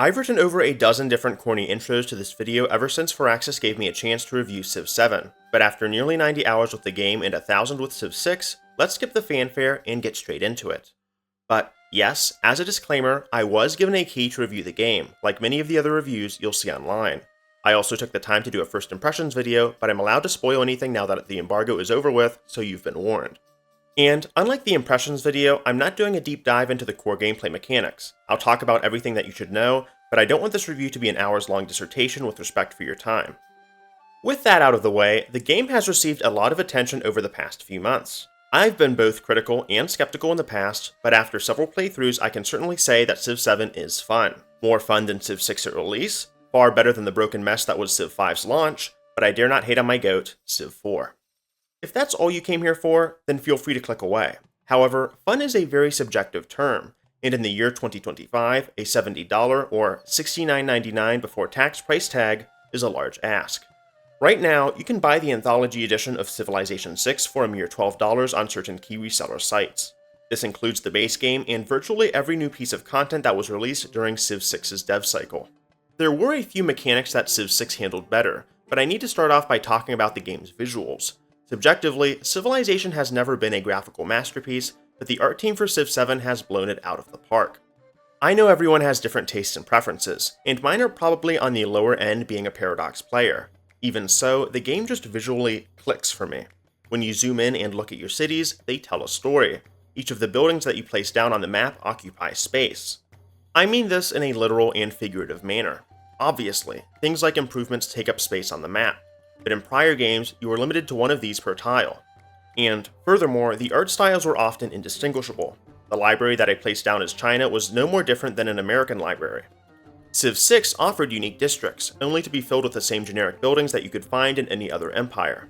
I've written over a dozen different corny intros to this video ever since Firaxis gave me a chance to review Civ 7, but after nearly 90 hours with the game and 1,000 with Civ 6, let's skip the fanfare and get straight into it. But yes, as a disclaimer, I was given a key to review the game, like many of the other reviews you'll see online. I also took the time to do a first impressions video, but I'm allowed to spoil anything now that the embargo is over with, so you've been warned. And unlike the impressions video, I'm not doing a deep dive into the core gameplay mechanics. I'll talk about everything that you should know, but I don't want this review to be an hours-long dissertation with respect for your time. With that out of the way, the game has received a lot of attention over the past few months. I've been both critical and skeptical in the past, but after several playthroughs I can certainly say that Civ 7 is fun. More fun than Civ 6 at release, far better than the broken mess that was Civ 5's launch, but I dare not hate on my goat, Civ 4. If that's all you came here for, then feel free to click away. However, fun is a very subjective term, and in the year 2025, a $70 or $69.99 before tax price tag is a large ask. Right now, you can buy the Anthology Edition of Civilization 6 for a mere $12 on certain key reseller sites. This includes the base game and virtually every new piece of content that was released during Civ 6's dev cycle. There were a few mechanics that Civ 6 handled better, but I need to start off by talking about the game's visuals. Subjectively, Civilization has never been a graphical masterpiece, but the art team for Civ 7 has blown it out of the park. I know everyone has different tastes and preferences, and mine are probably on the lower end being a Paradox player. Even so, the game just visually clicks for me. When you zoom in and look at your cities, they tell a story. Each of the buildings that you place down on the map occupy space. I mean this in a literal and figurative manner. Obviously, things like improvements take up space on the map, but in prior games, you were limited to one of these per tile. And furthermore, the art styles were often indistinguishable. The library that I placed down as China was no more different than an American library. Civ 6 offered unique districts, only to be filled with the same generic buildings that you could find in any other empire.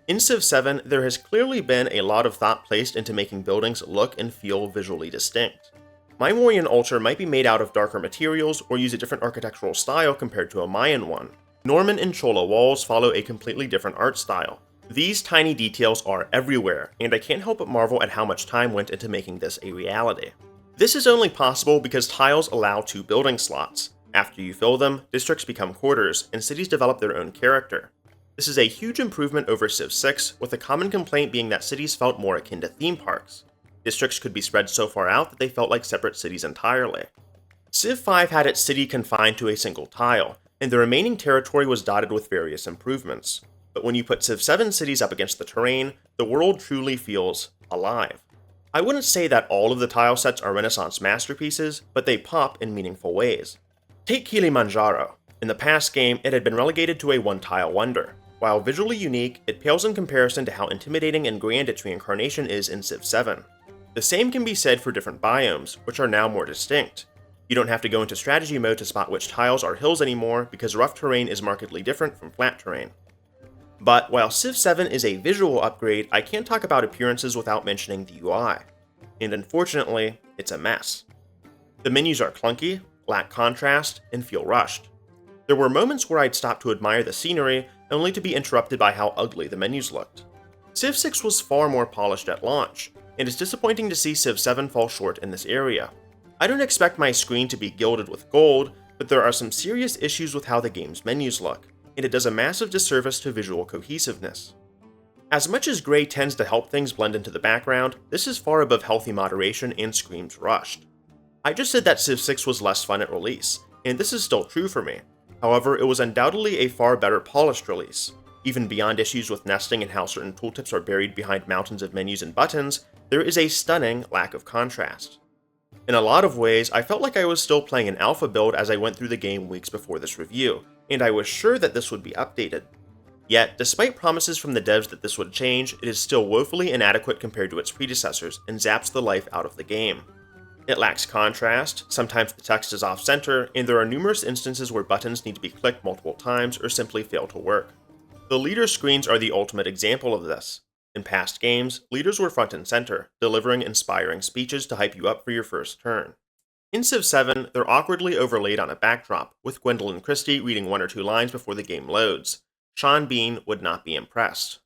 In Civ 7, there has clearly been a lot of thought placed into making buildings look and feel visually distinct. My Mauryan altar might be made out of darker materials or use a different architectural style compared to a Mayan one. Norman and Chola walls follow a completely different art style. These tiny details are everywhere, and I can't help but marvel at how much time went into making this a reality. This is only possible because tiles allow 2 building slots. After you fill them, districts become quarters, and cities develop their own character. This is a huge improvement over Civ 6, with a common complaint being that cities felt more akin to theme parks. Districts could be spread so far out that they felt like separate cities entirely. Civ 5 had its city confined to a single tile, and the remaining territory was dotted with various improvements. But when you put Civ 7 cities up against the terrain, the world truly feels alive. I wouldn't say that all of the tile sets are Renaissance masterpieces, but they pop in meaningful ways. Take Kilimanjaro. In the past game, it had been relegated to a one-tile wonder. While visually unique, it pales in comparison to how intimidating and grand its reincarnation is in Civ 7. The same can be said for different biomes, which are now more distinct. You don't have to go into strategy mode to spot which tiles are hills anymore, because rough terrain is markedly different from flat terrain. But while Civ 7 is a visual upgrade, I can't talk about appearances without mentioning the UI. And unfortunately, it's a mess. The menus are clunky, lack contrast, and feel rushed. There were moments where I'd stop to admire the scenery, only to be interrupted by how ugly the menus looked. Civ 6 was far more polished at launch, and it's disappointing to see Civ 7 fall short in this area. I don't expect my screen to be gilded with gold, but there are some serious issues with how the game's menus look, and it does a massive disservice to visual cohesiveness. As much as gray tends to help things blend into the background, this is far above healthy moderation and screams rushed. I just said that Civ 6 was less fun at release, and this is still true for me. However, it was undoubtedly a far better polished release. Even beyond issues with nesting and how certain tooltips are buried behind mountains of menus and buttons, there is a stunning lack of contrast. In a lot of ways, I felt like I was still playing an alpha build as I went through the game weeks before this review, and I was sure that this would be updated. Yet, despite promises from the devs that this would change, it is still woefully inadequate compared to its predecessors and zaps the life out of the game. It lacks contrast, sometimes the text is off-center, and there are numerous instances where buttons need to be clicked multiple times or simply fail to work. The leader screens are the ultimate example of this. In past games, leaders were front and center, delivering inspiring speeches to hype you up for your first turn. In Civ 7, they're awkwardly overlaid on a backdrop, with Gwendolyn Christie reading 1 or 2 lines before the game loads. Sean Bean would not be impressed.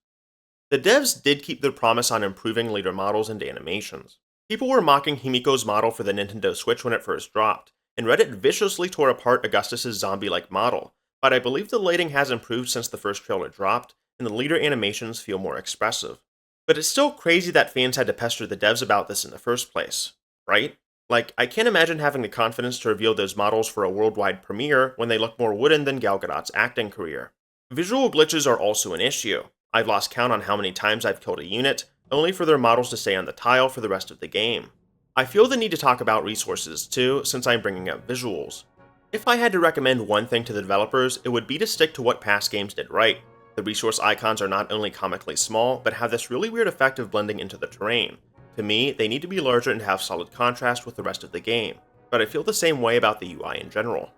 The devs did keep their promise on improving leader models and animations. People were mocking Himiko's model for the Nintendo Switch when it first dropped, and Reddit viciously tore apart Augustus's zombie-like model, but I believe the lighting has improved since the first trailer dropped, and the leader animations feel more expressive. But it's still crazy that fans had to pester the devs about this in the first place, right? Like, I can't imagine having the confidence to reveal those models for a worldwide premiere when they look more wooden than Gal Gadot's acting career. Visual glitches are also an issue. I've lost count on how many times I've killed a unit, only for their models to stay on the tile for the rest of the game. I feel the need to talk about resources too, since I'm bringing up visuals. If I had to recommend one thing to the developers, it would be to stick to what past games did right. The resource icons are not only comically small, but have this really weird effect of blending into the terrain. To me, they need to be larger and have solid contrast with the rest of the game, but I feel the same way about the UI in general.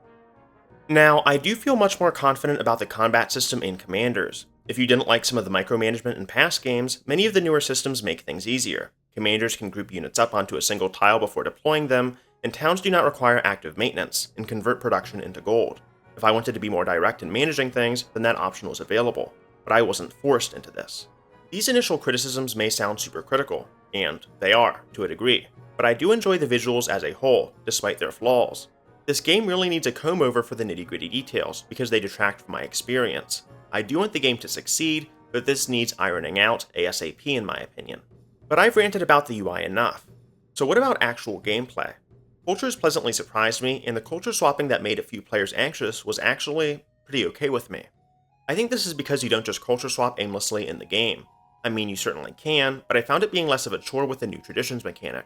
Now, I do feel much more confident about the combat system in Commanders. If you didn't like some of the micromanagement in past games, many of the newer systems make things easier. Commanders can group units up onto a single tile before deploying them, and towns do not require active maintenance, and convert production into gold. If I wanted to be more direct in managing things, then that option was available, but I wasn't forced into this. These initial criticisms may sound super critical, and they are, to a degree, but I do enjoy the visuals as a whole, despite their flaws. This game really needs a comb over for the nitty-gritty details, because they detract from my experience. I do want the game to succeed, but this needs ironing out ASAP in my opinion. But I've ranted about the UI enough. So what about actual gameplay? Cultures pleasantly surprised me, and the culture swapping that made a few players anxious was actually pretty okay with me. I think this is because you don't just culture swap aimlessly in the game. I mean, you certainly can, but I found it being less of a chore with the new traditions mechanic.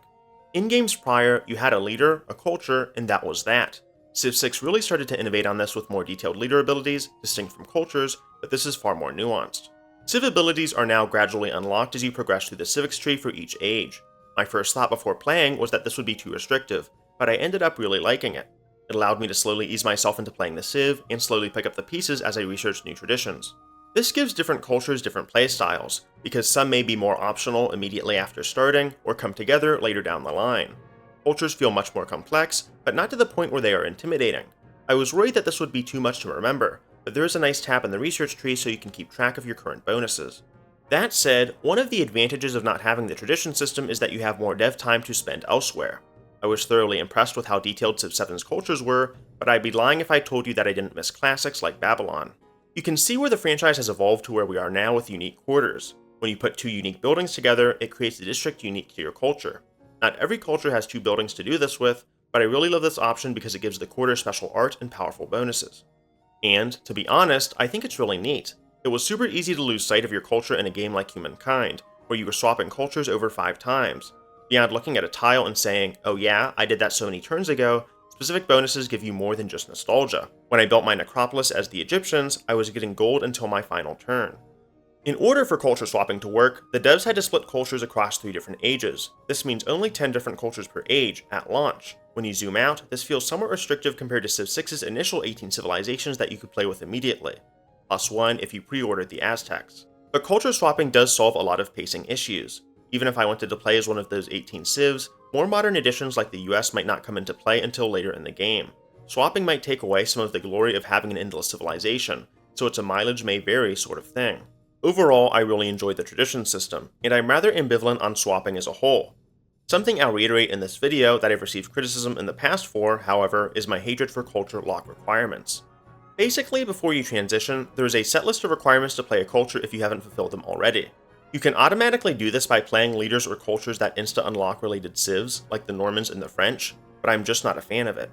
In games prior, you had a leader, a culture, and that was that. Civ 6 really started to innovate on this with more detailed leader abilities, distinct from cultures, but this is far more nuanced. Civ abilities are now gradually unlocked as you progress through the civics tree for each age. My first thought before playing was that this would be too restrictive, but I ended up really liking it. It allowed me to slowly ease myself into playing the Civ, and slowly pick up the pieces as I researched new traditions. This gives different cultures different playstyles, because some may be more optional immediately after starting, or come together later down the line. Cultures feel much more complex, but not to the point where they are intimidating. I was worried that this would be too much to remember, but there is a nice tab in the research tree so you can keep track of your current bonuses. That said, one of the advantages of not having the tradition system is that you have more dev time to spend elsewhere. I was thoroughly impressed with how detailed Civ 7's cultures were, but I'd be lying if I told you that I didn't miss classics like Babylon. You can see where the franchise has evolved to where we are now with unique quarters. When you put two unique buildings together, it creates a district unique to your culture. Not every culture has two buildings to do this with, but I really love this option because it gives the quarter special art and powerful bonuses. And, to be honest, I think it's really neat. It was super easy to lose sight of your culture in a game like Humankind, where you were swapping cultures over 5 times. Beyond looking at a tile and saying, oh yeah, I did that so many turns ago, specific bonuses give you more than just nostalgia. When I built my necropolis as the Egyptians, I was getting gold until my final turn. In order for culture swapping to work, the devs had to split cultures across 3 different ages. This means only 10 different cultures per age at launch. When you zoom out, this feels somewhat restrictive compared to Civ 6's initial 18 civilizations that you could play with immediately, +1 if you pre-ordered the Aztecs. But culture swapping does solve a lot of pacing issues. Even if I wanted to play as one of those 18 civs, more modern editions like the US might not come into play until later in the game. Swapping might take away some of the glory of having an endless civilization, so it's a mileage may vary sort of thing. Overall, I really enjoyed the tradition system, and I'm rather ambivalent on swapping as a whole. Something I'll reiterate in this video that I've received criticism in the past for, however, is my hatred for culture lock requirements. Basically, before you transition, there is a set list of requirements to play a culture if you haven't fulfilled them already. You can automatically do this by playing leaders or cultures that insta-unlock related civs, like the Normans and the French, but I'm just not a fan of it.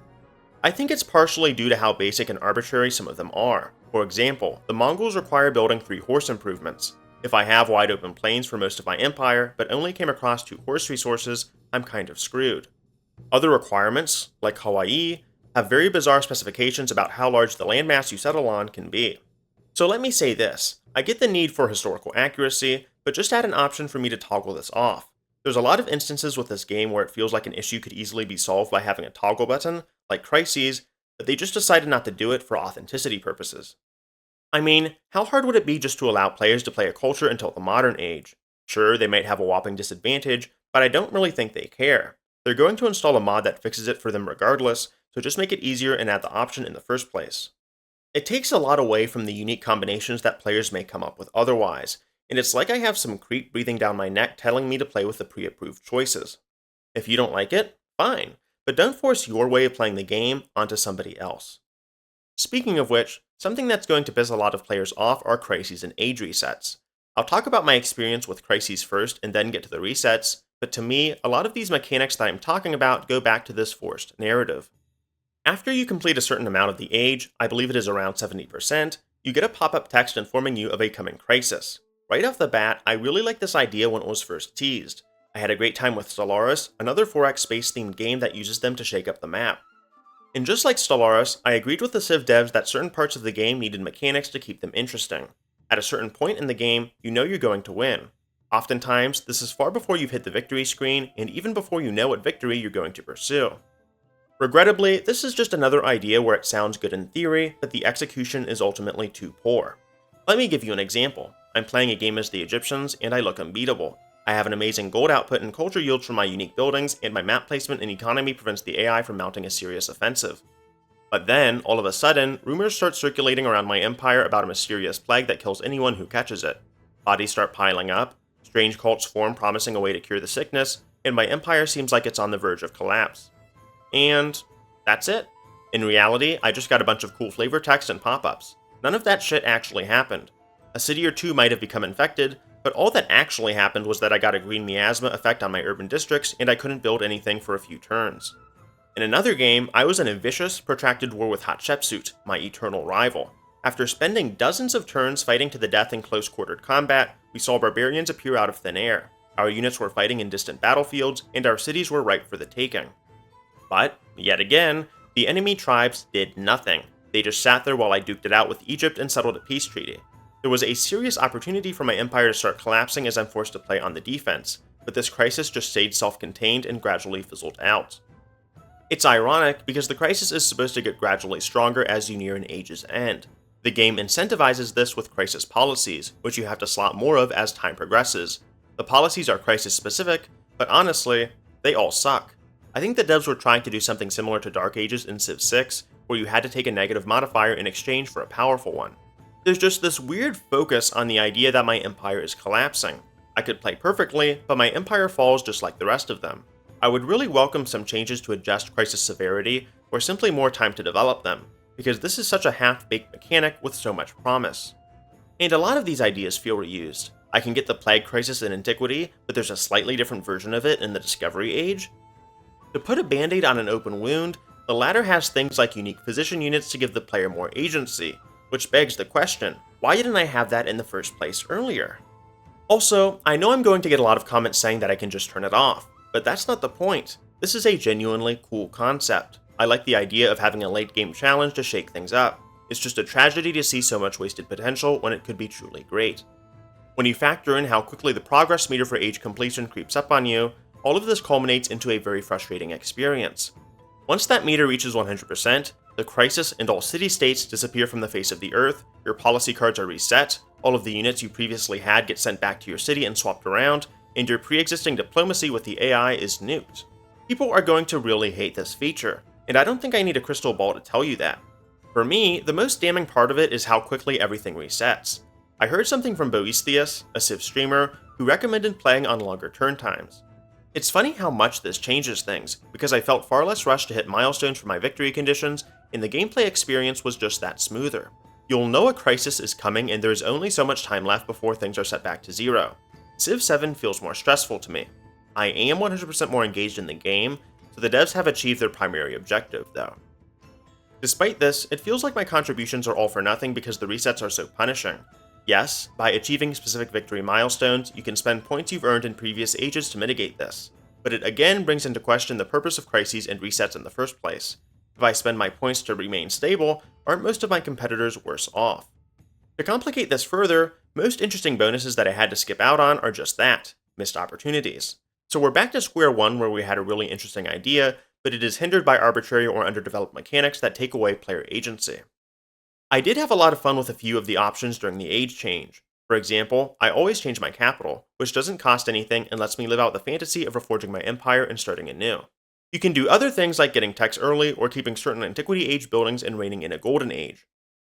I think it's partially due to how basic and arbitrary some of them are. For example, the Mongols require building 3 horse improvements. If I have wide open plains for most of my empire, but only came across 2 horse resources, I'm kind of screwed. Other requirements, like Hawaii, have very bizarre specifications about how large the landmass you settle on can be. So let me say this, I get the need for historical accuracy, but just add an option for me to toggle this off. There's a lot of instances with this game where it feels like an issue could easily be solved by having a toggle button, like Crises, but they just decided not to do it for authenticity purposes. I mean, how hard would it be just to allow players to play a culture until the modern age? Sure, they might have a whopping disadvantage, but I don't really think they care. They're going to install a mod that fixes it for them regardless, so just make it easier and add the option in the first place. It takes a lot away from the unique combinations that players may come up with otherwise, and it's like I have some creep breathing down my neck telling me to play with the pre-approved choices. If you don't like it, fine, but don't force your way of playing the game onto somebody else. Speaking of which, something that's going to piss a lot of players off are crises and age resets. I'll talk about my experience with crises first and then get to the resets, but to me, a lot of these mechanics that I'm talking about go back to this forced narrative. After you complete a certain amount of the age, I believe it is around 70%, you get a pop-up text informing you of a coming crisis. Right off the bat, I really liked this idea when it was first teased. I had a great time with Stellaris, another 4X space-themed game that uses them to shake up the map. And just like Stellaris, I agreed with the Civ devs that certain parts of the game needed mechanics to keep them interesting. At a certain point in the game, you know you're going to win. Oftentimes, this is far before you've hit the victory screen, and even before you know what victory you're going to pursue. Regrettably, this is just another idea where it sounds good in theory, but the execution is ultimately too poor. Let me give you an example. I'm playing a game as the Egyptians, and I look unbeatable. I have an amazing gold output and culture yields from my unique buildings, and my map placement and economy prevents the AI from mounting a serious offensive. But then, all of a sudden, rumors start circulating around my empire about a mysterious plague that kills anyone who catches it. Bodies start piling up, strange cults form promising a way to cure the sickness, and my empire seems like it's on the verge of collapse. And that's it. In reality, I just got a bunch of cool flavor text and pop-ups. None of that shit actually happened. A city or two might have become infected, but all that actually happened was that I got a green miasma effect on my urban districts and I couldn't build anything for a few turns. In another game, I was in a vicious, protracted war with Hatshepsut, my eternal rival. After spending dozens of turns fighting to the death in close-quartered combat, we saw barbarians appear out of thin air. Our units were fighting in distant battlefields, and our cities were ripe for the taking. But, yet again, the enemy tribes did nothing. They just sat there while I duked it out with Egypt and settled a peace treaty. There was a serious opportunity for my empire to start collapsing as I'm forced to play on the defense, but this crisis just stayed self-contained and gradually fizzled out. It's ironic because the crisis is supposed to get gradually stronger as you near an age's end. The game incentivizes this with crisis policies, which you have to slot more of as time progresses. The policies are crisis specific, but honestly, they all suck. I think the devs were trying to do something similar to Dark Ages in Civ 6, where you had to take a negative modifier in exchange for a powerful one. There's just this weird focus on the idea that my empire is collapsing. I could play perfectly, but my empire falls just like the rest of them. I would really welcome some changes to adjust crisis severity, or simply more time to develop them, because this is such a half-baked mechanic with so much promise. And a lot of these ideas feel reused. I can get the Plague Crisis in Antiquity, but there's a slightly different version of it in the Discovery Age. To put a band-aid on an open wound, the latter has things like unique physician units to give the player more agency, which begs the question, why didn't I have that in the first place earlier? Also, I know I'm going to get a lot of comments saying that I can just turn it off, but that's not the point. This is a genuinely cool concept. I like the idea of having a late-game challenge to shake things up. It's just a tragedy to see so much wasted potential when it could be truly great. When you factor in how quickly the progress meter for age completion creeps up on you, all of this culminates into a very frustrating experience. Once that meter reaches 100%, the crisis and all city-states disappear from the face of the earth, your policy cards are reset, all of the units you previously had get sent back to your city and swapped around, and your pre-existing diplomacy with the AI is nuked. People are going to really hate this feature, and I don't think I need a crystal ball to tell you that. For me, the most damning part of it is how quickly everything resets. I heard something from Boisteus, a Civ streamer, who recommended playing on longer turn times. It's funny how much this changes things, because I felt far less rushed to hit milestones for my victory conditions, and the gameplay experience was just that smoother. You'll know a crisis is coming and there is only so much time left before things are set back to zero. Civ 7 feels more stressful to me. I am 100% more engaged in the game, so the devs have achieved their primary objective, though. Despite this, it feels like my contributions are all for nothing because the resets are so punishing. Yes, by achieving specific victory milestones, you can spend points you've earned in previous ages to mitigate this, but it again brings into question the purpose of crises and resets in the first place. If I spend my points to remain stable, aren't most of my competitors worse off? To complicate this further, most interesting bonuses that I had to skip out on are just that, missed opportunities. So we're back to square one where we had a really interesting idea, but it is hindered by arbitrary or underdeveloped mechanics that take away player agency. I did have a lot of fun with a few of the options during the age change. For example, I always change my capital, which doesn't cost anything and lets me live out the fantasy of reforging my empire and starting anew. You can do other things like getting techs early or keeping certain antiquity age buildings and reigning in a golden age.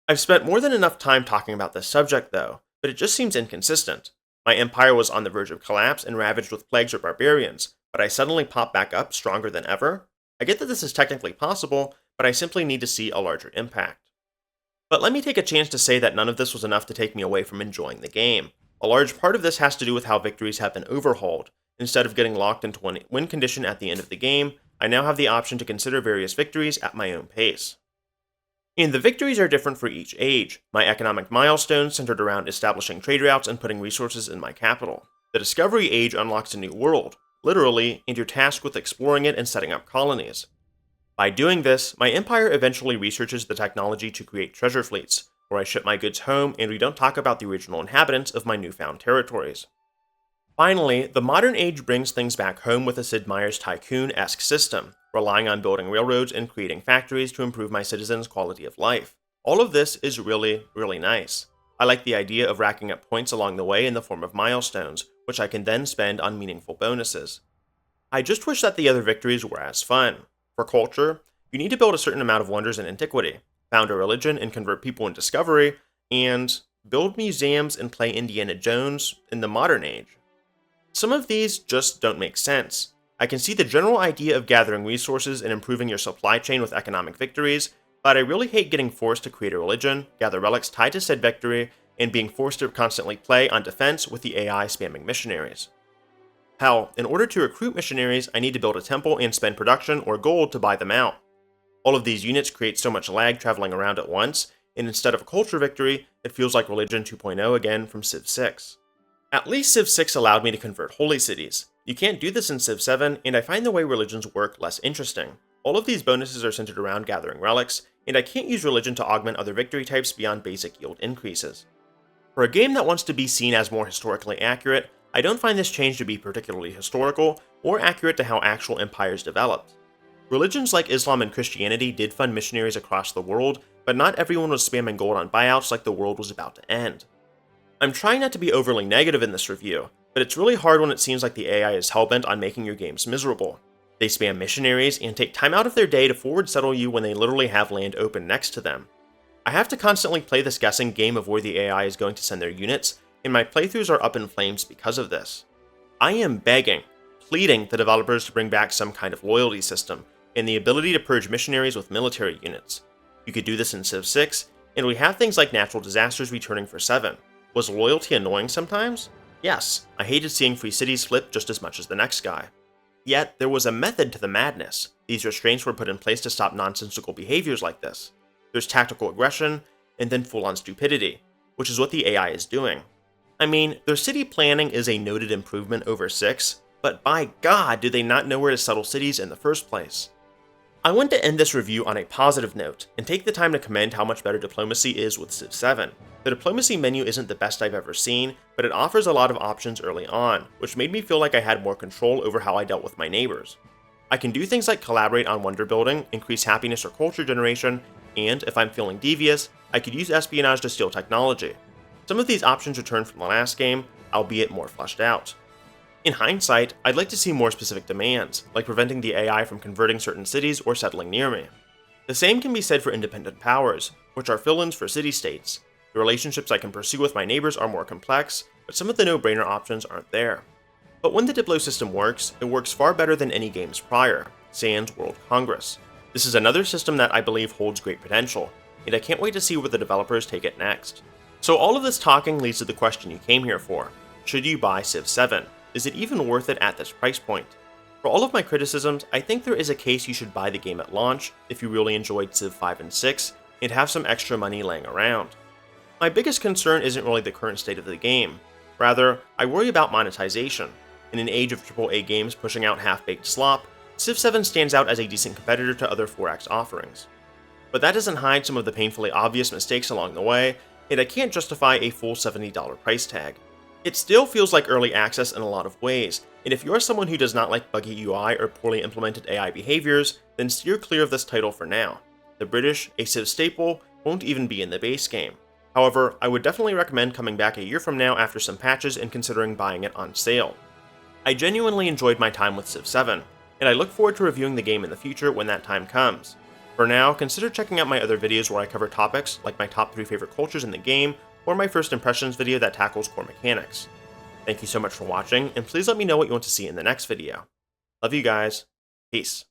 I've spent more than enough time talking about this subject though, but it just seems inconsistent. My empire was on the verge of collapse and ravaged with plagues or barbarians, but I suddenly pop back up stronger than ever? I get that this is technically possible, but I simply need to see a larger impact. But let me take a chance to say that none of this was enough to take me away from enjoying the game. A large part of this has to do with how victories have been overhauled. Instead of getting locked into one win condition at the end of the game, I now have the option to consider various victories at my own pace. And the victories are different for each age. My economic milestones centered around establishing trade routes and putting resources in my capital. The Discovery Age unlocks a new world, literally, and you're tasked with exploring it and setting up colonies. By doing this, my empire eventually researches the technology to create treasure fleets, where I ship my goods home and we don't talk about the original inhabitants of my newfound territories. Finally, the modern age brings things back home with a Sid Meier's Tycoon-esque system, relying on building railroads and creating factories to improve my citizens' quality of life. All of this is really, really nice. I like the idea of racking up points along the way in the form of milestones, which I can then spend on meaningful bonuses. I just wish that the other victories were as fun. For culture, you need to build a certain amount of wonders in antiquity, found a religion and convert people in Discovery, and build museums and play Indiana Jones in the modern age. Some of these just don't make sense. I can see the general idea of gathering resources and improving your supply chain with economic victories, but I really hate getting forced to create a religion, gather relics tied to said victory, and being forced to constantly play on defense with the AI spamming missionaries. Hell, in order to recruit missionaries, I need to build a temple and spend production or gold to buy them out. All of these units create so much lag traveling around at once, and instead of a culture victory, it feels like Religion 2.0 again from Civ 6. At least Civ 6 allowed me to convert holy cities. You can't do this in Civ 7, and I find the way religions work less interesting. All of these bonuses are centered around gathering relics, and I can't use religion to augment other victory types beyond basic yield increases. For a game that wants to be seen as more historically accurate, I don't find this change to be particularly historical or accurate to how actual empires developed. Religions like Islam and Christianity did fund missionaries across the world, but not everyone was spamming gold on buyouts like the world was about to end. I'm trying not to be overly negative in this review, but it's really hard when it seems like the AI is hellbent on making your games miserable. They spam missionaries and take time out of their day to forward settle you when they literally have land open next to them. I have to constantly play this guessing game of where the AI is going to send their units, and my playthroughs are up in flames because of this. I am begging, pleading the developers to bring back some kind of loyalty system, and the ability to purge missionaries with military units. You could do this in Civ 6, and we have things like natural disasters returning for 7. Was loyalty annoying sometimes? Yes, I hated seeing free cities flip just as much as the next guy. Yet, there was a method to the madness. These restraints were put in place to stop nonsensical behaviors like this. There's tactical aggression, and then full-on stupidity, which is what the AI is doing. I mean, their city planning is a noted improvement over 6, but by God, do they not know where to settle cities in the first place. I want to end this review on a positive note, and take the time to commend how much better diplomacy is with Civ 7. The diplomacy menu isn't the best I've ever seen, but it offers a lot of options early on, which made me feel like I had more control over how I dealt with my neighbors. I can do things like collaborate on wonder building, increase happiness or culture generation, and, if I'm feeling devious, I could use espionage to steal technology. Some of these options return from the last game, albeit more fleshed out. In hindsight, I'd like to see more specific demands, like preventing the AI from converting certain cities or settling near me. The same can be said for independent powers, which are fill-ins for city-states. The relationships I can pursue with my neighbors are more complex, but some of the no-brainer options aren't there. But when the Diplo system works, it works far better than any games prior, sans World Congress. This is another system that I believe holds great potential, and I can't wait to see where the developers take it next. So all of this talking leads to the question you came here for. Should you buy Civ 7? Is it even worth it at this price point? For all of my criticisms, I think there is a case you should buy the game at launch if you really enjoyed Civ 5 and 6 and have some extra money laying around. My biggest concern isn't really the current state of the game. Rather, I worry about monetization. In an age of AAA games pushing out half-baked slop, Civ 7 stands out as a decent competitor to other 4X offerings. But that doesn't hide some of the painfully obvious mistakes along the way, and I can't justify a full $70 price tag. It still feels like early access in a lot of ways, and if you're someone who does not like buggy UI or poorly implemented AI behaviors, then steer clear of this title for now. The British, a Civ staple, won't even be in the base game. However, I would definitely recommend coming back a year from now after some patches and considering buying it on sale. I genuinely enjoyed my time with Civ 7, and I look forward to reviewing the game in the future when that time comes. For now, consider checking out my other videos where I cover topics like my top 3 favorite cultures in the game, or my first impressions video that tackles core mechanics. Thank you so much for watching, and please let me know what you want to see in the next video. Love you guys. Peace.